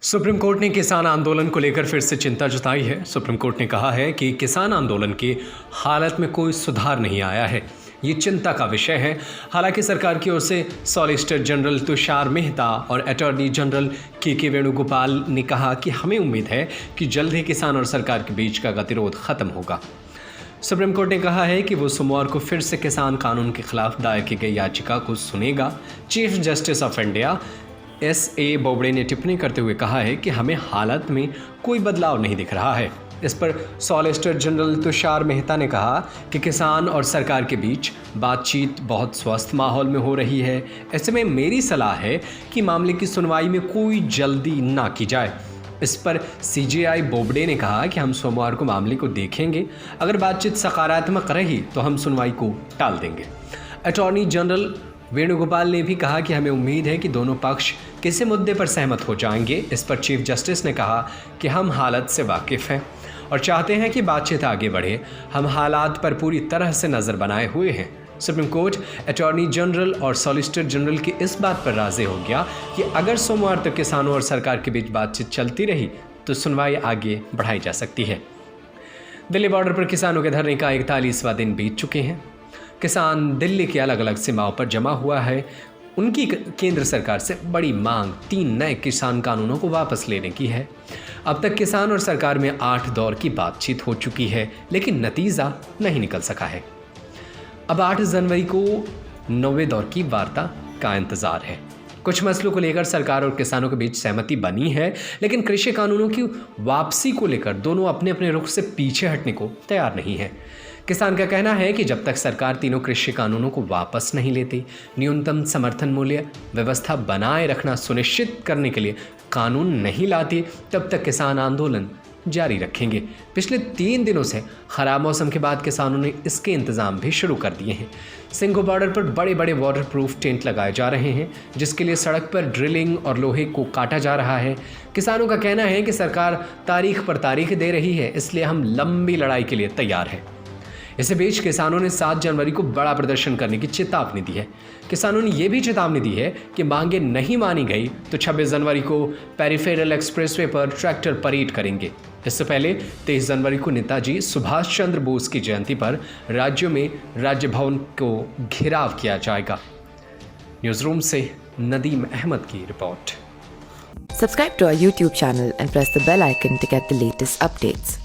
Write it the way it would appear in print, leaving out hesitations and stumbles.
Supreme court ने किसान आंदोलन को लेकर फिर से चिंता जताई है। सुप्रीम कोर्ट ने कहा है कि किसान आंदोलन की हालत में कोई सुधार नहीं आया है। ये चिंता का विषय है। हालांकि सरकार की ओर से सॉलिसिटर जनरल तुषार मेहता और अटॉर्नी जनरल के वेणुगोपाल ने कहा कि हमें उम्मीद है कि जल्द ही किसान और सरकार के बीच का गतिरोध खत्म होगा। सुप्रीम कोर्ट ने कहा है कि वो सोमवार को फिर से किसान कानून के खिलाफ दायर की गई याचिका को सुनेगा। Chief justice of India S.A. Bobde ने टिप्पणी करते हुए कहा है कि हमें हालत में कोई बदलाव नहीं दिख रहा है। इस पर सॉलिसिटर जनरल तुषार मेहता ने कहा कि किसान और सरकार के बीच बातचीत बहुत स्वस्थ माहौल में हो रही है। ऐसे में मेरी सलाह है कि मामले की सुनवाई में कोई जल्दी ना की जाए। इस पर CJI बोबड़े ने कहा कि हम सोमवार को मामले को देखेंगे। अगर बातचीत सकारात्मक रही तो हम सुनवाई को टाल देंगे। अटॉर्नी जनरल वेणुगोपाल ने भी कहा कि हमें उम्मीद है कि दोनों पक्ष किसी मुद्दे पर सहमत हो जाएंगे। इस पर चीफ जस्टिस ने कहा कि हम हालत से वाकिफ़ हैं और चाहते हैं कि बातचीत आगे बढ़े। हम हालात पर पूरी तरह से नज़र बनाए हुए हैं। सुप्रीम कोर्ट अटॉर्नी जनरल और सॉलिसिटर जनरल की इस बात पर राज़ी हो गया कि अगर सोमवार तक किसानों और सरकार के बीच बातचीत चलती रही तो सुनवाई आगे बढ़ाई जा सकती है। दिल्ली बॉर्डर पर किसानों के धरने का 41वां दिन बीत चुके हैं। किसान दिल्ली की अलग अलग सीमाओं पर जमा हुआ है। उनकी केंद्र सरकार से बड़ी मांग 3 नए किसान कानूनों को वापस लेने की है। अब तक किसान और सरकार में 8 दौर की बातचीत हो चुकी है, लेकिन नतीजा नहीं निकल सका है। अब 8 जनवरी को 9वें दौर की वार्ता का इंतजार है। कुछ मसलों को लेकर सरकार और किसानों के बीच सहमति बनी है, लेकिन कृषि कानूनों की वापसी को लेकर दोनों अपने अपने रुख से पीछे हटने को तैयार नहीं है। किसान का कहना है कि जब तक सरकार तीनों कृषि कानूनों को वापस नहीं लेती, न्यूनतम समर्थन मूल्य व्यवस्था बनाए रखना सुनिश्चित करने के लिए कानून नहीं लाती, तब तक किसान आंदोलन जारी रखेंगे। पिछले 3 दिनों से खराब मौसम के बाद किसानों ने इसके इंतजाम भी शुरू कर दिए हैं। सिंघू बॉर्डर पर बड़े बड़े वाटरप्रूफ टेंट लगाए जा रहे हैं, जिसके लिए सड़क पर ड्रिलिंग और लोहे को काटा जा रहा है। किसानों का कहना है कि सरकार तारीख पर तारीख दे रही है, इसलिए हम लंबी लड़ाई के लिए तैयार हैं। इसी बीच किसानों ने 7 जनवरी को बड़ा प्रदर्शन करने की चेतावनी दी है। किसानों ने यह भी चेतावनी दी है कि मांगे नहीं मानी गई तो 26 जनवरी को पेरिफेरल एक्सप्रेसवे पर ट्रैक्टर परेड करेंगे। इससे पहले 23 जनवरी को नेताजी सुभाष चंद्र बोस की जयंती पर राज्यों में राज्य भवन को घेराव किया जाएगा। न्यूज़ रूम से नदीम अहमद की report. Subscribe to our YouTube channel and press the bell icon to get the latest updates.